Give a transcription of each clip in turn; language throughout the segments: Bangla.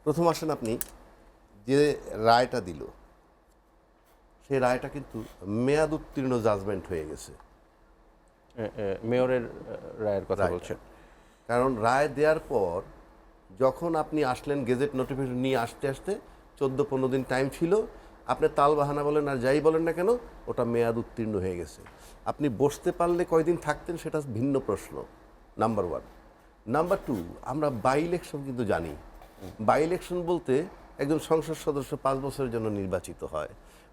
প্রথম আসেন আপনি যে রায়টা দিল সেই রায়টা কিন্তু মেয়াদ উত্তীর্ণ জাজমেন্ট হয়ে গেছে। মেয়রের রায়ের কথা রায়টা। বলছেন। কারণ রায় দেওয়ার পর যখন আপনি আসলেন গেজেট নোটিফিকেশন নিয়ে আসতে আসতে 14-15 দিন টাইম ছিল, আপনি তালবাহানা বলেন আর যাই বলেন না কেন ওটা মেয়াদ উত্তীর্ণ হয়ে গেছে। আপনি বসতে পারলে কয়দিন থাকতেন সেটা ভিন্ন প্রশ্ন, নাম্বার ওয়ান। নাম্বার টু, আমরা বাই ইলেকশন কিন্তু জানি। বাই ইলেকশন বলতে একজন সংসদ সদস্য 5 বছরের জন্য নির্বাচিত হয়।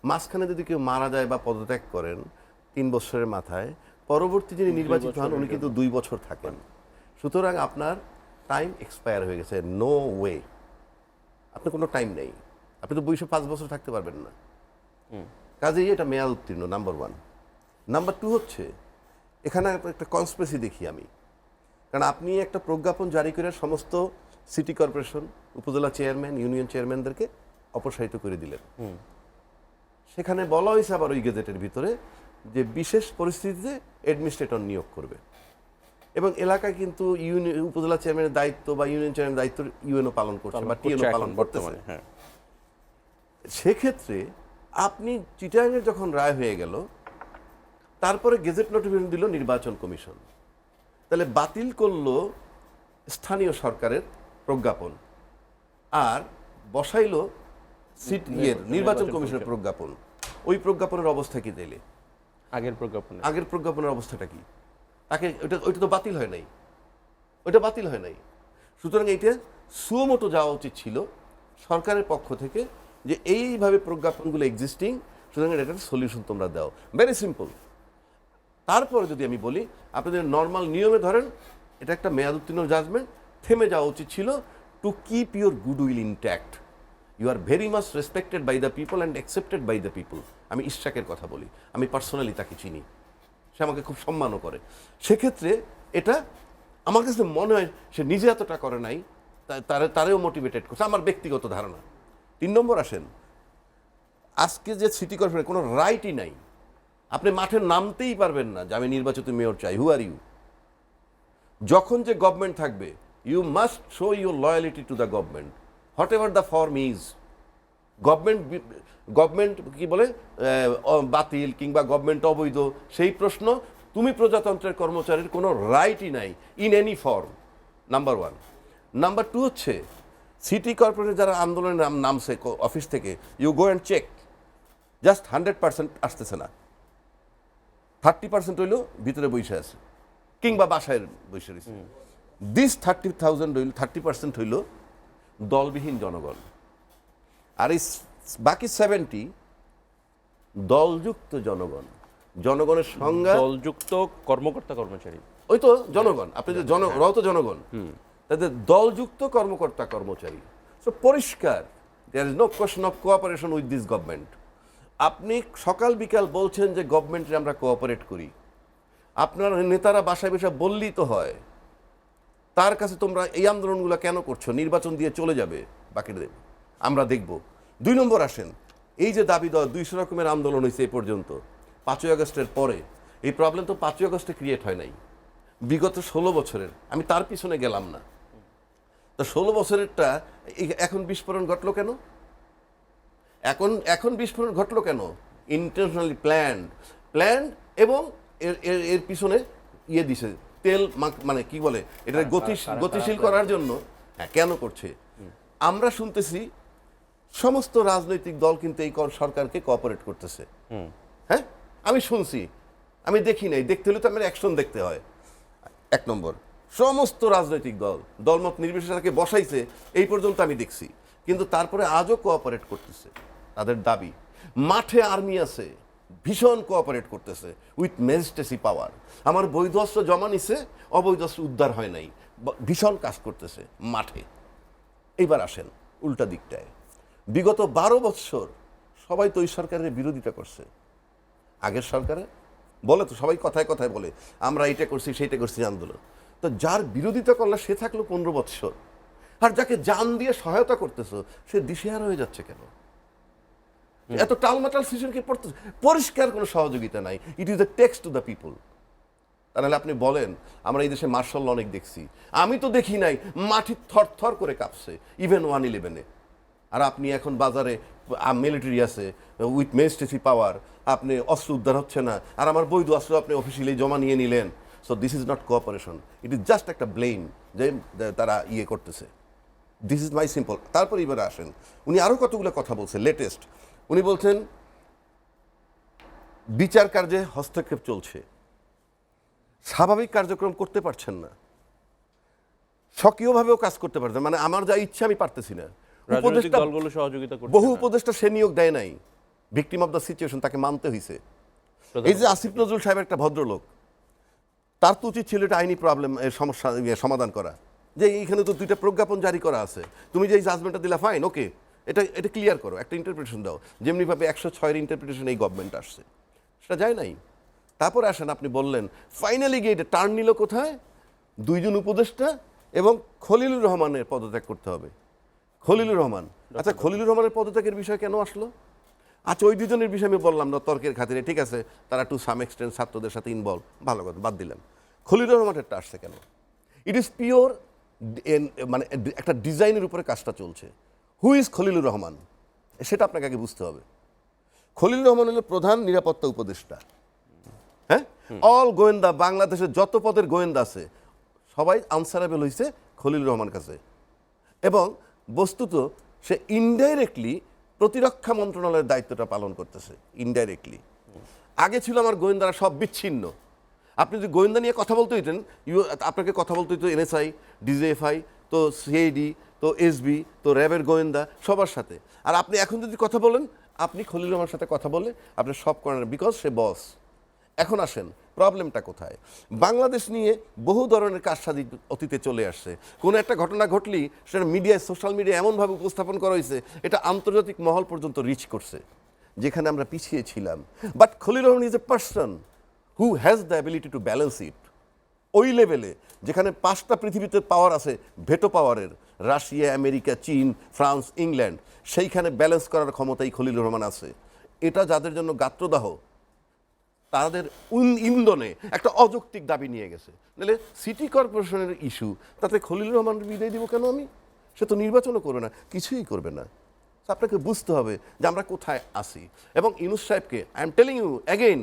মাঝখানে যদি কেউ মারা যায় বা পদত্যাগ করেন 3 বছরের মাথায়, পরবর্তী যিনি নির্বাচিত হন উনি কিন্তু 2 বছর থাকেন। সুতরাং আপনার টাইম এক্সপায়ার হয়ে গেছে, নো ওয়ে, আপনার কোনো টাইম নেই, আপনি তো 5 বছর থাকতে পারবেন না। কাজেই এটা মেয়াদ উত্তীর্ণ, নাম্বার ওয়ান। নাম্বার টু হচ্ছে এখানে একটা কনস্পিরেসি দেখি আমি, কারণ আপনি একটা প্রজ্ঞাপন জারি করে সমস্ত সিটি কর্পোরেশন, উপজেলা চেয়ারম্যান, ইউনিয়ন চেয়ারম্যানদেরকে অপসারিত করে দিলেন। সেখানে বলা হয়েছে আবার ওই গেজেটের ভিতরে যে বিশেষ পরিস্থিতিতে অ্যাডমিনিস্ট্রেটর নিয়োগ করবে, এবং এলাকায় কিন্তু উপজেলা চেয়ারম্যানের দায়িত্ব বা ইউনিয়ন চেয়ারম্যানের দায়িত্ব ইউএনও পালন করছে বা টিএনও পালন করতেছে। হ্যাঁ, সেক্ষেত্রে আপনি চিটাগাংয়ের যখন রায় হয়ে গেল, তারপরে গেজেট নোটিফিকেশন দিল নির্বাচন কমিশন, তাহলে বাতিল করলো স্থানীয় সরকারের প্রজ্ঞাপন আর বসাইলো নির্বাচন কমিশনের প্রজ্ঞাপন। ওই প্রজ্ঞাপনের অবস্থা কি তাইলে? আগের প্রজ্ঞাপনের অবস্থাটা কি? তাকে ওইটা তো বাতিল হয় নাই, ওইটা বাতিল হয় নাই। সুতরাং এইটা সুমোটো যাওয়া উচিত ছিল সরকারের পক্ষ থেকে যে এইভাবে প্রজ্ঞাপনগুলো এক্সিস্টিং, সুতরাং এটার সলিউশন তোমরা দাও, ভেরি সিম্পল। তারপরে যদি আমি বলি আপনাদের নর্মাল নিয়মে ধরেন এটা একটা মেয়াদ উত্তীর্ণ জাজমেন্ট, থেমে যাওয়া উচিত ছিল to keep your goodwill intact. You are very much respected by the people and accepted by the people. আমি ইশরাকের কথা বলি, আমি পার্সোনালি তাকে চিনি, সে আমাকে খুব সম্মানও করে। সেক্ষেত্রে এটা আমার কাছে মনে হয় সে নিজে এতটা করে নাই, তারেও মোটিভেটেড করছে, আমার ব্যক্তিগত ধারণা। 3 নম্বর আসেন, আজকে যে সিটি কর্পোরেশন কোনো রাইটই নাই, আপনি মাঠে নামতেই পারবেন না যে আমি নির্বাচিত মেয়র চাই। Who are you? যখন যে গভর্নমেন্ট থাকবে you must show your loyalty to the government, whatever the form is. Government কি বলে বাতিল কিংবা গভর্নমেন্ট অবৈধ, সেই প্রশ্ন তুমি প্রজাতন্ত্রের কর্মচারীর কোনো রাইটই নাই in any form, number one. Number two হচ্ছে সিটি কর্পোরেশন যারা আন্দোলনের নামছে অফিস থেকে, you go and check, just 100% আসতেছে না, 30% হইল ভিতরে বসে আছে কিংবা বাসায় বসে রয়েছে। দিস 30,000 হইল, 30% হইল দলবিহীন জনগণ, আর এই বাকি 70 দলযুক্ত জনগণ। জনগণের সংজ্ঞা দলযুক্ত কর্মকর্তা কর্মচারী, ওই তো জনগণ, আপনি যে ওরাও তো জনগণ, তাদের দলযুক্ত কর্মকর্তা কর্মচারী। সো পরিষ্কার, there is no question of cooperation with this government. আপনি সকাল বিকাল বলছেন যে গভর্নমেন্টে আমরা কোঅপারেট করি, আপনার নেতারা বাসায় বসে বললেই তো হয়, তার কাছে তোমরা এই আন্দোলনগুলো কেন করছো? নির্বাচন দিয়ে চলে যাবে, বাকি আমরা দেখব। 2 নম্বর আসেন, এই যে দাবি দেওয়া 200 রকমের আন্দোলন হয়েছে এই পর্যন্ত 5ই আগস্টের পরে, এই প্রবলেম তো 5ই আগস্টে ক্রিয়েট হয় নাই, বিগত 16 বছরের। আমি তার পিছনে গেলাম না, তো 16 বছরেরটা এখন বিস্ফোরণ ঘটলো কেন? এখন বিস্ফোরণ ঘটলো কেন? ইন্টেনশনালি প্ল্যান্ড এবং এর পিছনে ইয়ে দিছে তেল, মানে কি বলে এটা গতিশীল করার জন্য। হ্যাঁ, কেন করছে? আমরা শুনতেছি সমস্ত রাজনৈতিক দল কিন্তু এই সরকারকে কোঅপারেট করতেছে। হ্যাঁ, আমি শুনছি, আমি দেখি নাই, দেখতে হলে তো আমার অ্যাকশন দেখতে হয়। 1 নম্বর, সমস্ত রাজনৈতিক দলমত নির্বিশেষে তাকে বসাইছে এই পর্যন্ত আমি দেখছি, কিন্তু তারপরে আজও কোঅপারেট করতেছে। তাদের দাবি মাঠে আর্মি আছে, ভীষণ কোঅপারেট করতেছে উইথ ম্যাজিস্ট্রেসি পাওয়ার। আমার বৈধ অস্ত্র জমা নিছে, অবৈধ অস্ত্র উদ্ধার হয় নাই, ভীষণ কাজ করতেছে মাঠে। এইবার আসেন উল্টা দিকটায়, বিগত 12 বৎসর সবাই তো ওই সরকারের বিরোধিতা করছে। আগের সরকারে বলে তো, সবাই কথায় কথায় বলে আমরা এইটা করছি সেইটা করছি আন্দোলন, তো যার বিরোধিতা করলে সে থাকলো 15 বৎসর, আর যাকে জান দিয়ে সহায়তা করতেছো সে দিশেহারা হয়ে যাচ্ছে কেন? এত টালমাটাল সিচুয়েশনকে পড়তে, পরিষ্কার কোনো সহযোগিতা নাই। It is a text to the people. তা নাহলে আপনি বলেন আমরা এই দেশে মার্শাল ল অনেক দেখছি, আমি তো দেখি নাই, মাটি থর করে কাঁপছে ইভেন 111-এ। আর আপনি এখন বাজারে মিলিটারি আছে উইথ মেজিস্ট্রেসি পাওয়ার, আপনি অস্ত্র উদ্ধার হচ্ছে না, আর আমার বৈধ অস্ত্র আপনি অফিসিয়ালি জমা নিয়ে নিলেন। So this is not cooperation, it is just একটা ব্লেম যে তারা ইয়ে করতেছে। This is my simple. তারপর এবারে আসেন, উনি আরও কতগুলো কথা বলছেন লেটেস্ট। উনি বলছেন বিচার কার্যে হস্তক্ষেপ চলছে, স্বাভাবিক কার্যক্রম করতে পারছেন না, সক্রিয়ভাবেও কাজ করতে পারছেন, মানে আমার যা ইচ্ছা আমি পারতেছি না। রাজনৈতিক দলগুলো সহযোগিতা করছে বহু না। উপদেষ্টা সে নিয়োগ দেয় নাই, ভিকটিম অফ দ্য সিচুয়েশন, তাকে মানতে হয়েছে। এই যে আসিফ নজরুল সাহেব একটা ভদ্রলোক, তার তো উচিত ছিল এটা আইনি প্রবলেম সমস্যা সমাধান করা, যে এইখানে তো 2টা প্রজ্ঞাপন জারি করা আছে, তুমি যে এই জাজমেন্টটা দিলা ফাইন, ওকে, এটা ক্লিয়ার করো, একটা ইন্টারপ্রিটেশন দাও। যেমনিভাবে 106-এর ইন্টারপ্রিটেশন এই গভর্নমেন্ট আসছে, সেটা যায় নাই। তারপরে আসেন, আপনি বললেন ফাইনালি গিয়ে এটা টার্ন নিল কোথায়? 2 জন উপদেষ্টা এবং খলিলুর রহমানের পদত্যাগ করতে হবে। খলিলুর রহমান, আচ্ছা খলিলুর রহমানের পদত্যাগের বিষয় কেন আসলো? আচ্ছা ওই 2 জনের বিষয়ে আমি বললাম না তর্কের খাতিরে, ঠিক আছে, তারা টু সাম এক্সটেন্ট ছাত্রদের সাথে ইনভলভ, ভালো কথা, বাদ দিলাম। খলিলুর রহমানেরটা আসছে কেন? ইট ইজ পিওর মানে একটা ডিজাইনের উপরে কাজটা চলছে। হু ইজ খলিলুর রহমান, সেটা আপনাকে আগে বুঝতে হবে। খলিলুর রহমান হলো প্রধান নিরাপত্তা উপদেষ্টা। হ্যাঁ, অল গোয়েন্দা, বাংলাদেশের যত পদের গোয়েন্দা আছে সবাই আনসারেবল হয়েছে খলিলুর রহমান কাছে। এবং বস্তুত সে ইনডাইরেক্টলি প্রতিরক্ষা মন্ত্রণালয়ের দায়িত্বটা পালন করতেছে, ইনডাইরেক্টলি। আগে ছিল আমার গোয়েন্দারা সব বিচ্ছিন্ন। আপনি যদি গোয়েন্দা নিয়ে কথা বলতে হইতেন, আপনাকে কথা বলতে হইতো এনএসআই, ডিজিএফআই, তো সিআইডি, তো এসবি, তো র্যাবের গোয়েন্দা, সবার সাথে। আর আপনি এখন যদি কথা বলেন, আপনি খলিলুর রহমানের সাথে কথা বলে আপনি সব করেন, বিকজ সে বস। এখন আসেন প্রবলেমটা কোথায়? বাংলাদেশ নিয়ে বহু ধরনের কারসাজি অতীতে চলে আসছে। কোনো একটা ঘটনা ঘটলেই সেটা মিডিয়ায়, সোশ্যাল মিডিয়ায় এমনভাবে উপস্থাপন করা হয়েছে এটা আন্তর্জাতিক মহল পর্যন্ত রিচ করছে, যেখানে আমরা পিছিয়ে ছিলাম। But Khalilur Rahman is a person who has the ability to balance ইট। ওই লেভেলে যেখানে 5টা পৃথিবীতে পাওয়ার আছে, ভেটো পাওয়ারের, রাশিয়া, আমেরিকা, চীন, ফ্রান্স, ইংল্যান্ড, সেইখানে ব্যালেন্স করার ক্ষমতাই খলিলুর রহমান আছে। এটা যাদের জন্য গাত্রদাহ, তাদের ইন্ধনে একটা অযৌক্তিক দাবি নিয়ে গেছে। নাহলে সিটি কর্পোরেশনের ইস্যু, তাতে খলিলুর রহমানের বিদায় দিব কেন আমি? সে তো নির্বাচনও করবে না, কিছুই করবে না। আপনাকে বুঝতে হবে যে আমরা কোথায় আসি। এবং ইউনূস সাহেবকে I am telling you again,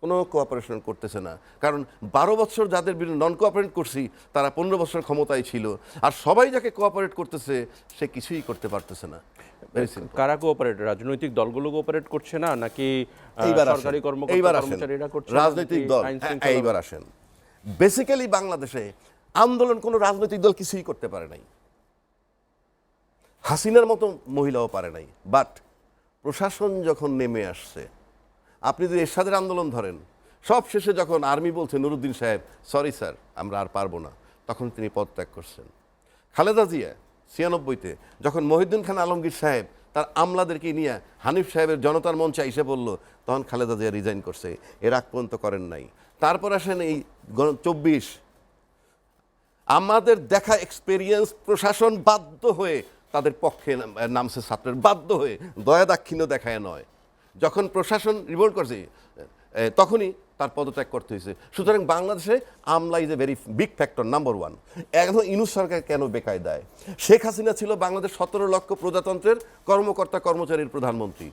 কোনো কোঅপারেশন করতেছে না। কারণ 12 বছর যাদের বিরুদ্ধে নন কোঅপারেট করছি তারা 15 বছর ক্ষমতায় ছিল, আর সবাই যাকে কোঅপারেট করতেছে সে কিছুই করতে পারতেছে না। কারা কোঅপারেট? রাজনৈতিক দলগুলো কোঅপারেট করছে না, নাকি সরকারি কর্মচারীরা করছে? রাজনৈতিক দল, এইবার আসেন। বেসিক্যালি বাংলাদেশে আন্দোলন কোনো রাজনৈতিক দল কিছুই করতে পারে নাই, হাসিনার মতো মহিলাও পারে নাই। বাট প্রশাসন যখন নেমে আসছে, আপনি যদি এরশাদের আন্দোলন ধরেন, সব শেষে যখন আর্মি বলছে নুরুদ্দিন সাহেব সরি স্যার আমরা আর পারবো না, তখন তিনি পদত্যাগ করছেন। খালেদা জিয়া 96-তে যখন মহিউদ্দিন খান আলমগীর সাহেব তার আমলাদেরকে নিয়ে হানিফ সাহেবের জনতার মঞ্চে এসে বলল, তখন খালেদা জিয়া রিজাইন করছে, এর আগ পর্যন্ত করেন নাই। তারপর আসেন এই 24, আমাদের দেখা এক্সপেরিয়েন্স, প্রশাসন বাধ্য হয়ে তাদের পক্ষে নামছে, ছাত্রের বাধ্য হয়ে, দয়া দাক্ষিণ্য দেখায় নয়। যখন প্রশাসন রিভোল্ট করছে তখনই তার পদত্যাগ করতে হয়েছে। সুতরাং বাংলাদেশে আমলা is a very big factor, number 1। এখন ইউনূস সরকার কেন বেকায়দায়? শেখ হাসিনা ছিল বাংলাদেশ 17 লক্ষ প্রজাতন্ত্রের কর্মকর্তা কর্মচারীর প্রধানমন্ত্রী,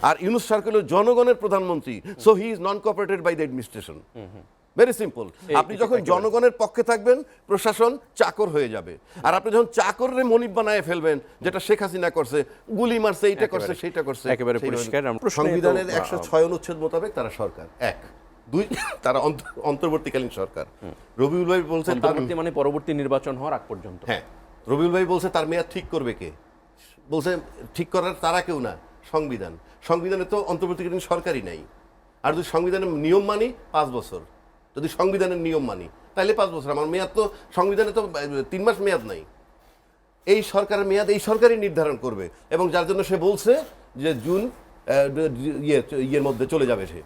আর ইউনূস সরকার হল জনগণের প্রধানমন্ত্রী। So he is non cooperated by the administration. Very simple. আপনি যখন জনগণের পক্ষে থাকবেন, প্রশাসন চাকর হয়ে যাবে। আর আপনি যখন চাকরের মনিব বানায় ফেলবেন, যেটা শেখ হাসিনা করছে, গুলি মারছে, এইটা করছে, সেইটা করছে, একেবারে পরিষ্কার। সংবিধানের 106 অনুচ্ছেদ মোতাবেক তারা সরকার। 1, 2 তারা অন্তর্বর্তীকালীন সরকার। রবিউল ভাই বলছেন মানে পরবর্তী নির্বাচন হওয়ার আগ পর্যন্ত। হ্যাঁ, রবিউল ভাই বলছে তার মেয়াদ ঠিক করবে কে? বলছে ঠিক করার তারা কেউ না, সংবিধান। সংবিধানে তো অন্তর্বর্তীকালীন সরকারই নাই। আর যদি সংবিধানের নিয়ম মানি 5 বছর, যদি সংবিধানের নিয়ম মানি তাহলে 5 বছর। আমার মেয়াদ তো সংবিধানে তো 3 মাস মেয়াদ নাই। এই সরকারের মেয়াদ এই সরকারই নির্ধারণ করবে, এবং যার জন্য সে বলছে যে জুন ইয়ের মধ্যে চলে যাবে সে।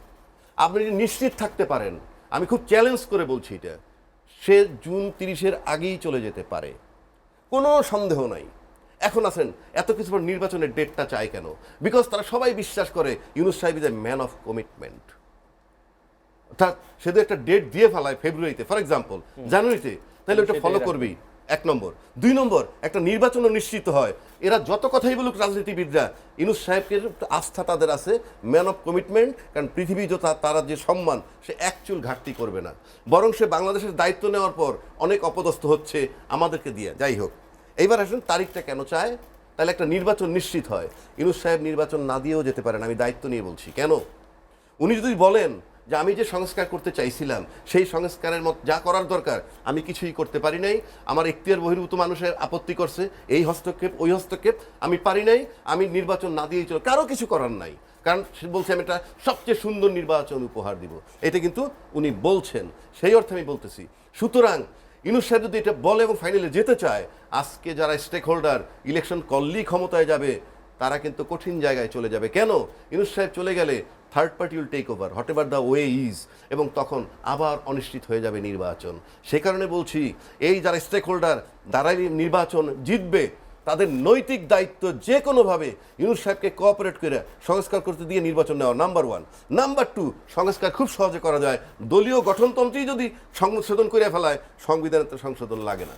আপনি নিশ্চিত থাকতে পারেন, আমি খুব চ্যালেঞ্জ করে বলছি এটা, সে জুন 30-এর আগেই চলে যেতে পারে, কোনো সন্দেহ নাই। এখন আসেন এত কিছু পর নির্বাচনের ডেটটা চাই কেন? বিকজ তারা সবাই বিশ্বাস করে ইউনূস সাহেব is a man of commitment. অর্থাৎ সে যদি একটা ডেট দিয়ে ফেলায় ফেব্রুয়ারিতে, ফর এক্সাম্পল জানুয়ারিতে, তাহলে ওটা ফলো করবি, 1 নম্বর। 2 নম্বর, একটা নির্বাচনও নিশ্চিত হয়। এরা যত কথাই বলুক রাজনীতিবিদরা, ইউনূস সাহেবকে আস্থা তাদের আছে, ম্যান অফ কমিটমেন্ট, কারণ পৃথিবী যত তারা যে সম্মান, সে অ্যাকচুয়াল ঘাটতি করবে না, বরং সে বাংলাদেশের দায়িত্ব নেওয়ার পর অনেক অপদস্থ হচ্ছে আমাদেরকে দিয়ে। যাই হোক, এইবার আসেন তারিখটা কেন চায়, তাহলে একটা নির্বাচন নিশ্চিত হয়। ইউনূস সাহেব নির্বাচন না দিয়েও যেতে পারেন, আমি দায়িত্ব নিয়ে বলছি। কেন? উনি যদি বলেন যে আমি যে সংস্কার করতে চাইছিলাম সেই সংস্কারের মত যা করার দরকার আমি কিছুই করতে পারি নাই, আমার এখতিয়ার বহির্ভূত মানুষের আপত্তি করছে, এই হস্তক্ষেপ ওই হস্তক্ষেপ, আমি পারি নাই, আমি নির্বাচন না দিয়েই চলো, কারো কিছু করার নাই, কারণ সে বলছে আমি একটা সবচেয়ে সুন্দর নির্বাচন উপহার দিব। এটা কিন্তু উনি বলছেন, সেই অর্থে আমি বলতেছি। সুতরাং ইউনূস সাহেব যদি এটা বলে এবং ফাইনালে যেতে চায়, আজকে যারা স্টেক হোল্ডার ইলেকশন করলেই ক্ষমতায় যাবে, তারা কিন্তু কঠিন জায়গায় চলে যাবে। কেন? ইউনূস সাহেব চলে গেলে third party will take over, whatever the way is, এবং তখন আবার অনিশ্চিত হয়ে যাবে নির্বাচন। সে কারণে বলছি, এই যারা স্টেক হোল্ডার দ্বারাই নির্বাচন জিতবে, তাদের নৈতিক দায়িত্ব যে কোনোভাবে ইউনূস সাহেবকে কোঅপারেট করে সংস্কার করতে দিয়ে নির্বাচন নেওয়া, নাম্বার 1। নাম্বার 2, সংস্কার খুব সহজে করা যায়, দলীয় গঠনতন্ত্রেই যদি সংশোধন করে ফেলায়, সংবিধানে তো সংশোধন লাগে না।